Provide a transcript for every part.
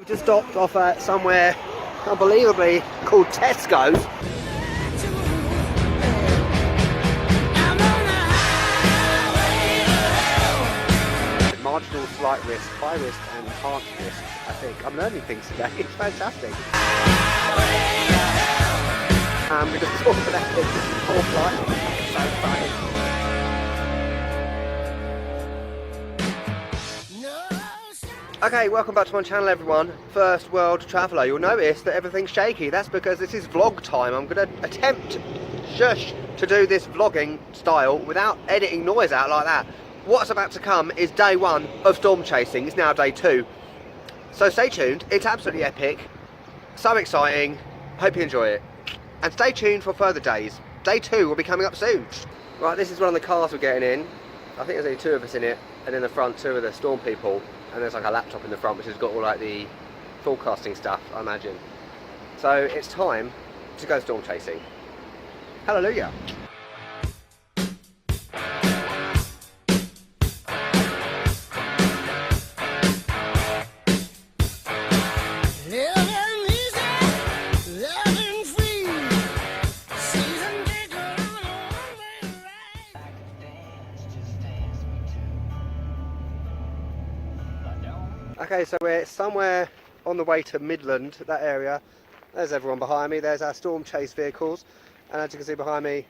We've just stopped off at somewhere unbelievably called Tesco's. Marginal, slight risk, high risk and enhanced risk, I think. I'm learning things today, it's fantastic. We just talked about it all flight. So funny. Okay, welcome back to my channel everyone. First world traveller. You'll notice that everything's shaky. That's because this is vlog time. I'm going to attempt, to do this vlogging style without editing noise out like that. What's about to come is day one of storm chasing. It's now day two. So stay tuned. It's absolutely epic. So exciting. Hope you enjoy it. And stay tuned for further days. Day two will be coming up soon. Right, this is one of the cars we're getting in. I think there's only two of us in it. And in the front, two of the storm people. And there's like a laptop in the front which has got all like the forecasting stuff, I imagine. So it's time to go storm chasing. Hallelujah. Okay, so we're somewhere on the way to Midland, that area. There's everyone behind me, there's our storm chase vehicles, and as you can see behind me,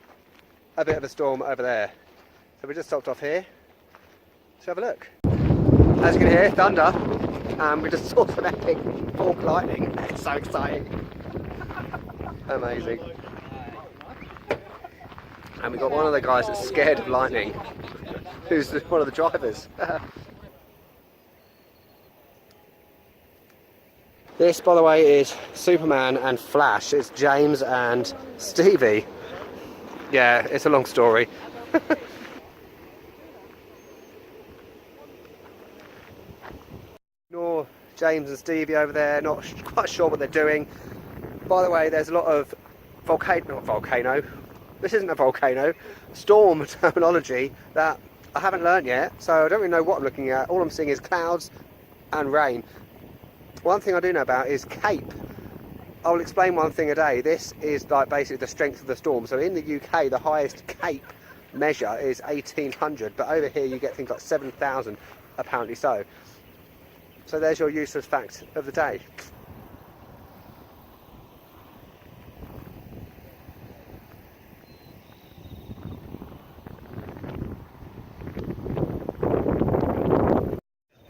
a bit of a storm over there. So we just stopped off here to have a look. As you can hear, thunder, and we just saw some epic fork lightning. It's so exciting. Amazing. And we've got one of the guys that's scared of lightning, who's one of the drivers. This, by the way, is Superman and Flash. It's James and Stevie. Yeah, it's a long story. Ignore James and Stevie over there, not quite sure what they're doing. By the way, there's a lot of volcano. This isn't a volcano. Storm terminology that I haven't learnt yet, so I don't really know what I'm looking at. All I'm seeing is clouds and rain. One thing I do know about is Cape. I will explain one thing a day. This is like basically the strength of the storm. So in the UK, the highest Cape measure is 1800, but over here you get things like 7,000, apparently so. So there's your useless fact of the day.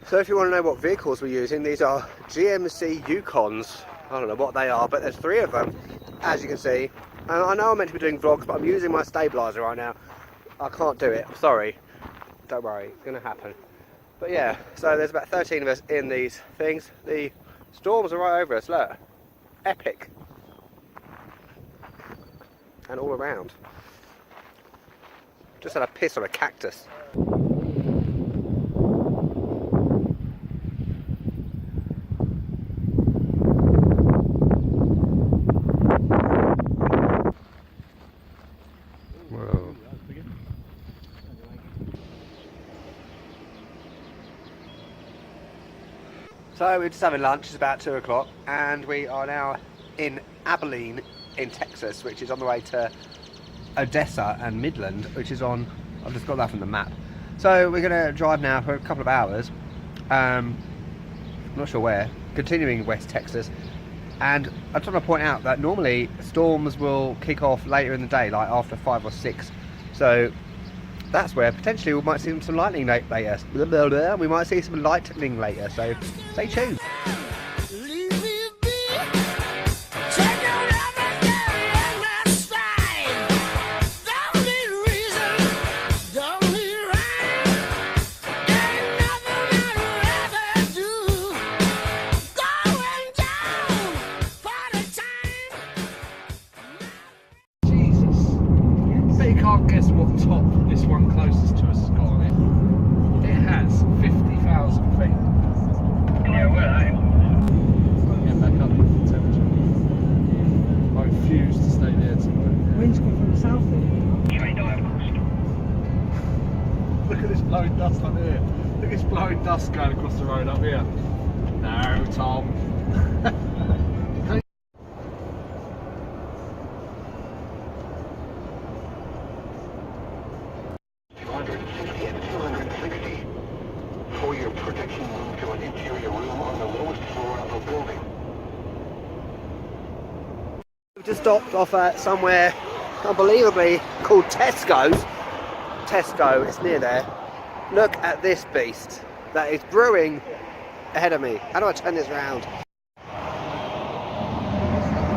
So if you want to know what vehicles we're using, these are GMC Yukons. I don't know what they are, but there's three of them, as you can see. And I know I'm meant to be doing vlogs, but I'm using my stabiliser right now. I can't do it, I'm sorry. Don't worry, it's going to happen. But yeah, so there's about 13 of us in these things. The storms are right over us, look. Epic. And all around. Just had a piss on a cactus. So we're just having lunch, it's about 2 o'clock, and we are now in Abilene in Texas, which is on the way to Odessa and Midland, which is on, I've just got that from the map. So we're going to drive now for a couple of hours, I'm not sure where, continuing West Texas. And I just want to point out that normally storms will kick off later in the day, like after 5 or 6. So that's where potentially we might see some lightning later. We might see some lightning later, so stay tuned. Can't guess what top this one closest to us has got on it. It has 50,000 feet. Yeah, where are you? Get back up with the temperature. I refuse to stay there tonight. Wind's coming from the south here. Train dive course. Look at this blowing dust up here. Look at this blowing dust going across the road up here. No, Tom. warming. We've just stopped off at somewhere unbelievably called Tesco's. Tesco, it's near there. Look at this beast that is brewing ahead of me. How do I turn this around?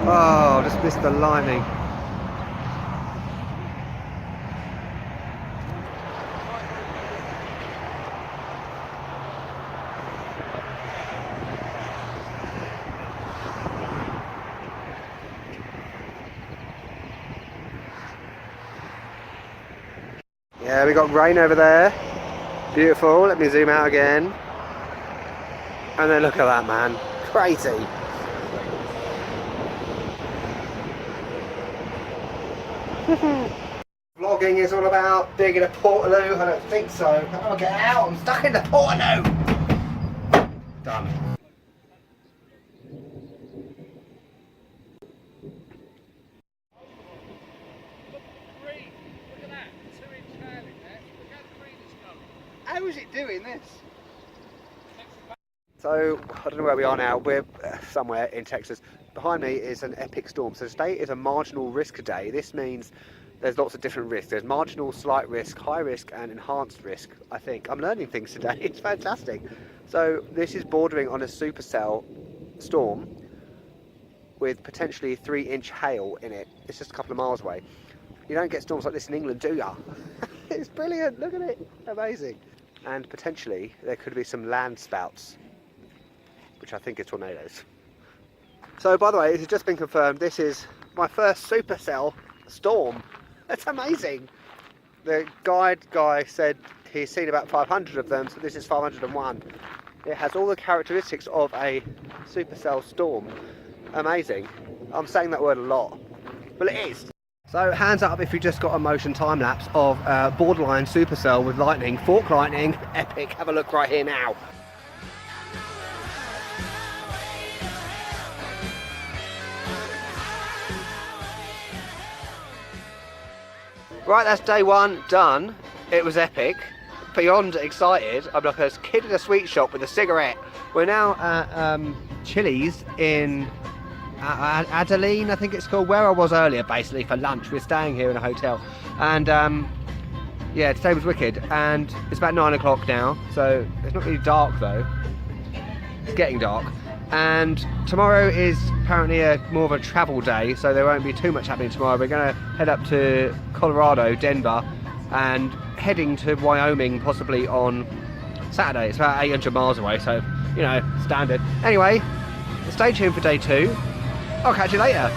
Oh, just missed the lightning. Yeah, we got rain over there. Beautiful. Let me zoom out again. And then look at that, man. Crazy. Vlogging is all about being in a portaloo. I don't think so. How do I get out? I'm stuck in the portaloo. Done. How is it doing this? So, I don't know where we are now. We're somewhere in Texas. Behind me is an epic storm. So today is a marginal risk day. This means there's lots of different risks. There's marginal, slight risk, high risk and enhanced risk, I think. I'm learning things today. It's fantastic. So this is bordering on a supercell storm with potentially 3-inch hail in it. It's just a couple of miles away. You don't get storms like this in England, do ya? It's brilliant. Look at it. Amazing. And potentially there could be some land spouts, which I think is tornadoes. So by the way, it has just been confirmed, this is my first supercell storm. That's amazing. The guide guy said he's seen about 500 of them, so this is 501. It has all the characteristics of a supercell storm. Amazing. I'm saying that word a lot, but it is. So hands up if you just got a motion time lapse of borderline supercell with lightning, fork lightning, epic. Have a look right here now. Right, that's day one done. It was epic. Beyond excited. I'm like a kid in a sweet shop with a cigarette. We're now at Chili's in Abilene, I think it's called, where I was earlier basically for lunch. We're staying here in a hotel. And yeah, today was wicked. And it's about 9 o'clock now, so it's not really dark though. It's getting dark. And tomorrow is apparently more of a travel day, so there won't be too much happening tomorrow. We're going to head up to Colorado, Denver, and heading to Wyoming possibly on Saturday. It's about 800 miles away, so, you know, standard. Anyway, stay tuned for day 2. I'll catch you later.